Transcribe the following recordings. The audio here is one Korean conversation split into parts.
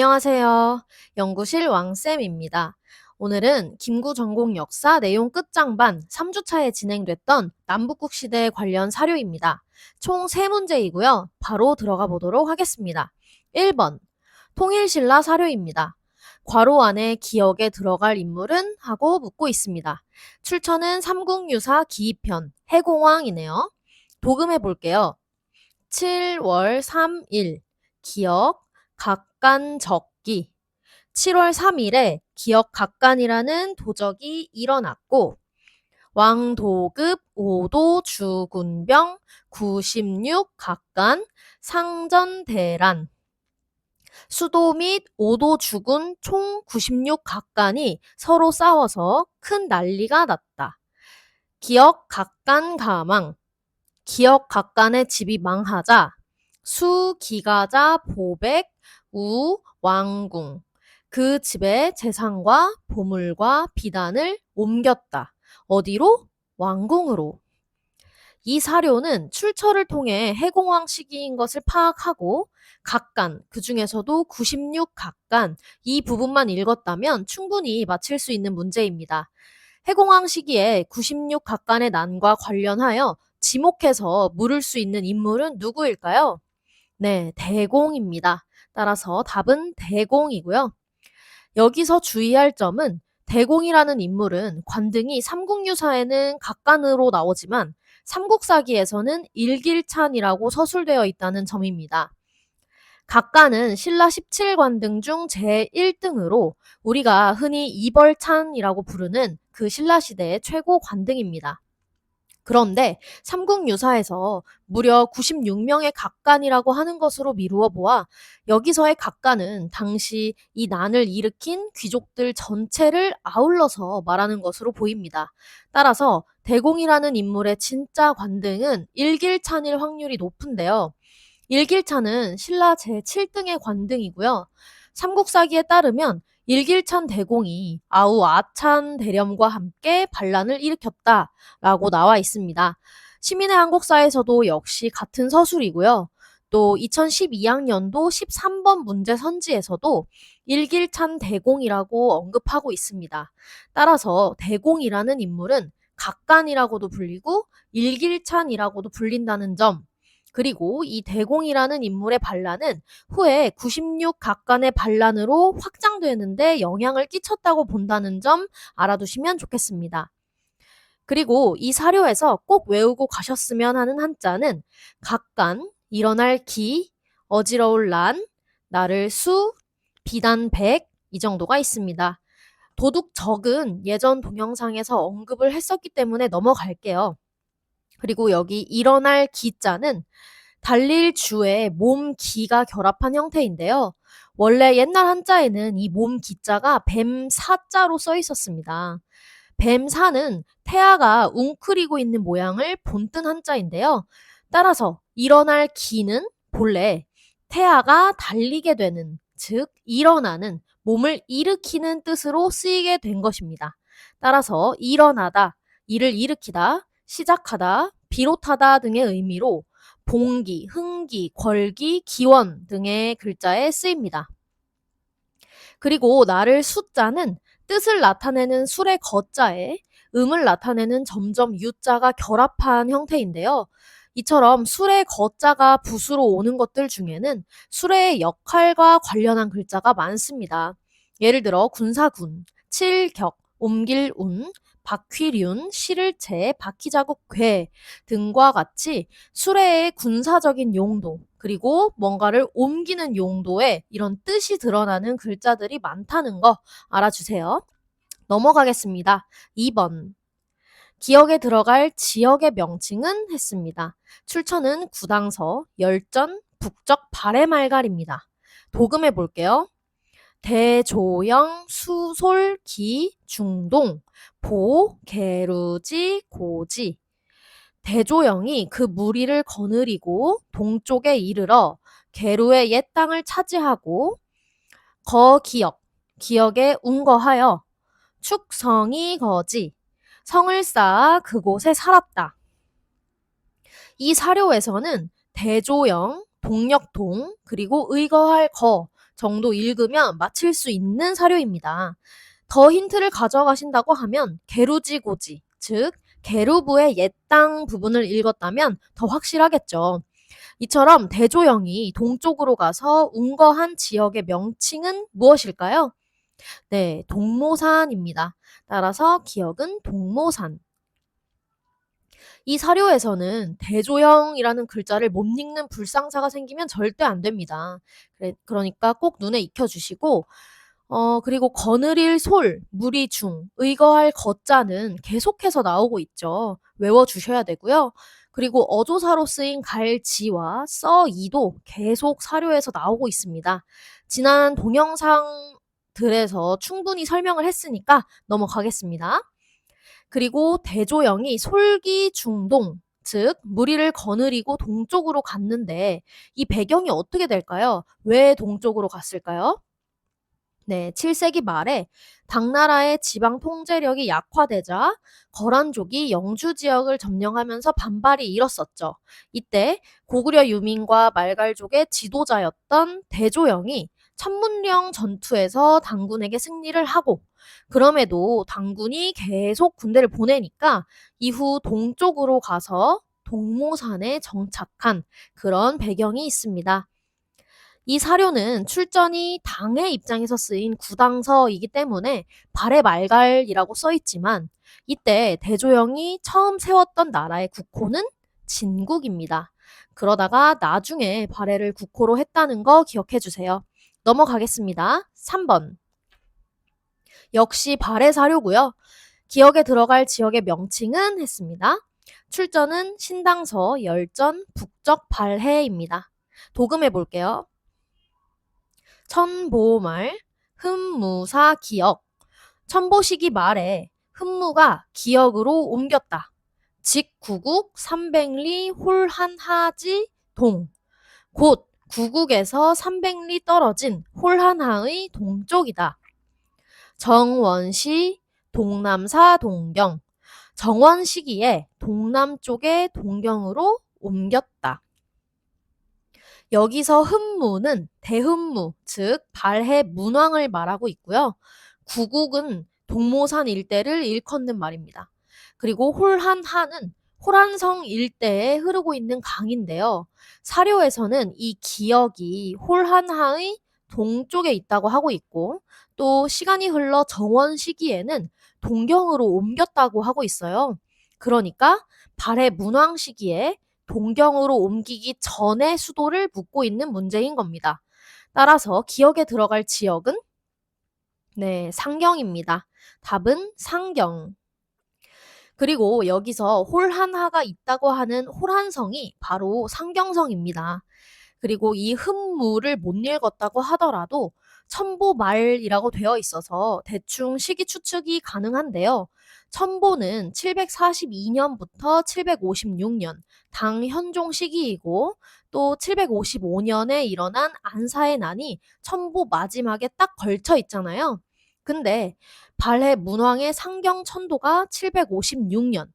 안녕하세요. 연구실 왕쌤입니다. 오늘은 김구 전공 역사 내용 끝장반 3주차에 진행됐던 남북국 시대 관련 사료입니다. 총 3문제이고요. 바로 들어가 보도록 하겠습니다. 1번 통일신라 사료입니다. 괄호 안에 기억에 들어갈 인물은? 하고 묻고 있습니다. 출처는 삼국유사 기입편 해공왕이네요. 도금해 볼게요. 7월 3일 기억 각간적기 7월 3일에 기억 각간이라는 도적이 일어났고 왕도급 5도 주군병 96 각간 상전대란 수도 및 5도 주군 총 96 각간이 서로 싸워서 큰 난리가 났다. 기억 각간 가망 기억 각간의 집이 망하자 수, 기가자, 보백, 우, 왕궁 그 집의 재산과 보물과 비단을 옮겼다. 어디로? 왕궁으로. 이 사료는 출처를 통해 해공왕 시기인 것을 파악하고 각간, 그 중에서도 96 각간 이 부분만 읽었다면 충분히 맞힐 수 있는 문제입니다. 해공왕 시기에 96 각간의 난과 관련하여 지목해서 물을 수 있는 인물은 누구일까요? 네, 대공입니다. 따라서 답은 대공이고요. 여기서 주의할 점은 대공이라는 인물은 관등이 삼국유사에는 각간으로 나오지만 삼국사기에서는 일길찬이라고 서술되어 있다는 점입니다. 각간은 신라 17관등 중 제1등으로 우리가 흔히 이벌찬이라고 부르는 그 신라 시대의 최고 관등입니다. 그런데 삼국유사에서 무려 96명의 각간이라고 하는 것으로 미루어 보아 여기서의 각간은 당시 이 난을 일으킨 귀족들 전체를 아울러서 말하는 것으로 보입니다. 따라서 대공이라는 인물의 진짜 관등은 일길찬일 확률이 높은데요. 일길찬은 신라 제7등의 관등이고요. 삼국사기에 따르면 일길찬 대공이 아우 아찬 대령과 함께 반란을 일으켰다라고 나와 있습니다. 시민의 한국사에서도 역시 같은 서술이고요. 또 2012학년도 13번 문제 선지에서도 일길찬 대공이라고 언급하고 있습니다. 따라서 대공이라는 인물은 각간이라고도 불리고 일길찬이라고도 불린다는 점, 그리고 이 대공이라는 인물의 반란은 후에 96 각간의 반란으로 확장되는데 영향을 끼쳤다고 본다는 점 알아두시면 좋겠습니다. 그리고 이 사료에서 꼭 외우고 가셨으면 하는 한자는 각간, 일어날 기, 어지러울 난, 나를 수, 비단 백 이 정도가 있습니다. 도둑 적은 예전 동영상에서 언급을 했었기 때문에 넘어갈게요. 그리고 여기 일어날 기자는 달릴 주에 몸 기가 결합한 형태인데요. 원래 옛날 한자에는 이 몸 기자가 뱀 사자로 써 있었습니다. 뱀 사는 태아가 웅크리고 있는 모양을 본뜬 한자인데요. 따라서 일어날 기는 본래 태아가 달리게 되는, 즉 일어나는, 몸을 일으키는 뜻으로 쓰이게 된 것입니다. 따라서 일어나다, 일을 일으키다, 시작하다, 비롯하다 등의 의미로 봉기, 흥기, 걸기, 기원 등의 글자에 쓰입니다. 그리고 나를 숫자는 뜻을 나타내는 술의 거자에 음을 나타내는 점점 유자가 결합한 형태인데요. 이처럼 술의 거자가 붓으로 오는 것들 중에는 술의 역할과 관련한 글자가 많습니다. 예를 들어 군사군, 칠격, 옮길운, 바퀴륜, 시를채, 바퀴자국 괴 등과 같이 수레의 군사적인 용도, 그리고 뭔가를 옮기는 용도에 이런 뜻이 드러나는 글자들이 많다는 거 알아주세요. 넘어가겠습니다. 2번. 기억에 들어갈 지역의 명칭은 했습니다. 출처는 구당서, 열전, 북적 발해말갈입니다. 도금해 볼게요. 대조영, 수솔, 기, 중동, 보, 게루지, 고지. 대조영이 그 무리를 거느리고 동쪽에 이르러 게루의 옛 땅을 차지하고 거기역, 기역에 운거하여 축성이 거지, 성을 쌓아 그곳에 살았다. 이 사료에서는 대조영, 동력동, 그리고 의거할 거, 정도 읽으면 마칠 수 있는 사료입니다. 더 힌트를 가져가신다고 하면 게루지고지, 즉 게루부의 옛땅 부분을 읽었다면 더 확실하겠죠. 이처럼 대조영이 동쪽으로 가서 운거한 지역의 명칭은 무엇일까요? 네, 동모산입니다. 따라서 기억은 동모산. 이 사료에서는 대조영이라는 글자를 못 읽는 불상사가 생기면 절대 안 됩니다. 그러니까 꼭 눈에 익혀주시고, 그리고 거느릴 솔, 무리 중, 의거할 거자는 계속해서 나오고 있죠. 외워주셔야 되고요. 그리고 어조사로 쓰인 갈지와 써이도 계속 사료에서 나오고 있습니다. 지난 동영상들에서 충분히 설명을 했으니까 넘어가겠습니다. 그리고 대조영이 솔기중동, 즉 무리를 거느리고 동쪽으로 갔는데 이 배경이 어떻게 될까요? 왜 동쪽으로 갔을까요? 네, 7세기 말에 당나라의 지방 통제력이 약화되자 거란족이 영주 지역을 점령하면서 반발이 일었었죠. 이때 고구려 유민과 말갈족의 지도자였던 대조영이 천문령 전투에서 당군에게 승리를 하고, 그럼에도 당군이 계속 군대를 보내니까 이후 동쪽으로 가서 동모산에 정착한 그런 배경이 있습니다. 이 사료는 출전이 당의 입장에서 쓰인 구당서이기 때문에 발해 말갈이라고 써 있지만, 이때 대조영이 처음 세웠던 나라의 국호는 진국입니다. 그러다가 나중에 발해를 국호로 했다는 거 기억해 주세요. 넘어가겠습니다. 3번. 역시 발해 사료고요. 기억에 들어갈 지역의 명칭은 했습니다. 출전은 신당서, 열전, 북적, 발해입니다. 도금해 볼게요. 천보말, 흠무사 기역. 천보시기 말에 흠무가 기역으로 옮겼다. 직 구국 300리 홀한하지 동. 곧 구국에서 300리 떨어진 홀한하의 동쪽이다. 정원시 동남사 동경. 정원 시기에 동남쪽의 동경으로 옮겼다. 여기서 흠무는 대흠무, 즉 발해 문왕을 말하고 있고요. 구국은 동모산 일대를 일컫는 말입니다. 그리고 홀한하는 호란성 일대에 흐르고 있는 강인데요. 사료에서는 이 기역이 홀한하의 동쪽에 있다고 하고 있고, 또 시간이 흘러 정원 시기에는 동경으로 옮겼다고 하고 있어요. 그러니까 발해 문왕 시기에 동경으로 옮기기 전에 수도를 묻고 있는 문제인 겁니다. 따라서 기억에 들어갈 지역은 네, 상경입니다. 답은 상경. 그리고 여기서 홀한하가 있다고 하는 홀한성이 바로 상경성입니다. 그리고 이 흠무를 못 읽었다고 하더라도 천보말이라고 되어 있어서 대충 시기 추측이 가능한데요. 천보는 742년부터 756년 당 현종 시기이고, 또 755년에 일어난 안사의 난이 천보 마지막에 딱 걸쳐 있잖아요. 근데 발해 문왕의 상경 천도가 756년,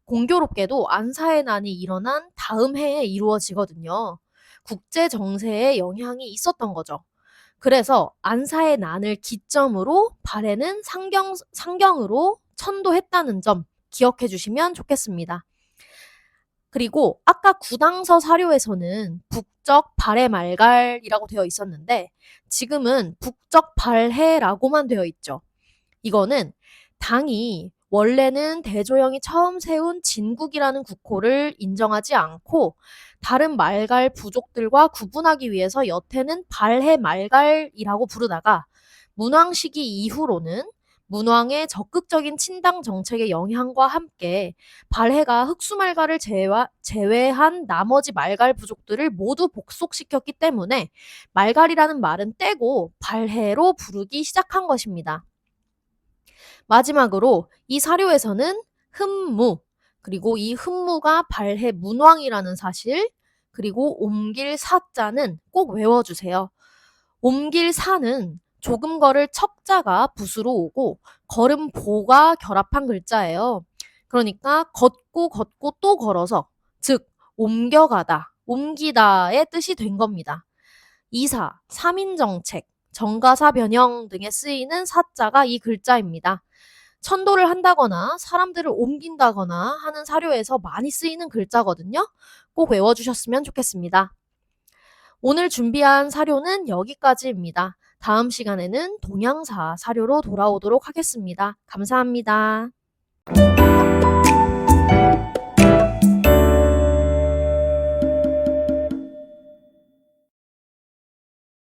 공교롭게도 안사의 난이 일어난 다음 해에 이루어지거든요. 국제 정세에 영향이 있었던 거죠. 그래서 안사의 난을 기점으로 발해는 상경으로 천도했다는 점 기억해 주시면 좋겠습니다. 그리고 아까 구당서 사료에서는 북적 발해 말갈이라고 되어 있었는데 지금은 북적 발해라고만 되어 있죠. 이거는 당이 원래는 대조영이 처음 세운 진국이라는 국호를 인정하지 않고 다른 말갈 부족들과 구분하기 위해서 여태는 발해 말갈이라고 부르다가 문왕 시기 이후로는 문왕의 적극적인 친당 정책의 영향과 함께 발해가 흑수말갈을 제외한 나머지 말갈 부족들을 모두 복속시켰기 때문에 말갈이라는 말은 떼고 발해로 부르기 시작한 것입니다. 마지막으로 이 사료에서는 흠무, 그리고 이 흠무가 발해 문왕이라는 사실, 그리고 옮길 사자는 꼭 외워주세요. 옮길 사는 조금 걸을 척자가 붓으로 오고 걸음 보가 결합한 글자예요. 그러니까 걷고 걷고 또 걸어서, 즉 옮겨가다, 옮기다의 뜻이 된 겁니다. 이사, 3인정책, 정가사 변형 등에 쓰이는 사자가 이 글자입니다. 천도를 한다거나 사람들을 옮긴다거나 하는 사료에서 많이 쓰이는 글자거든요. 꼭 외워주셨으면 좋겠습니다. 오늘 준비한 사료는 여기까지입니다. 다음 시간에는 동양사 사료로 돌아오도록 하겠습니다. 감사합니다.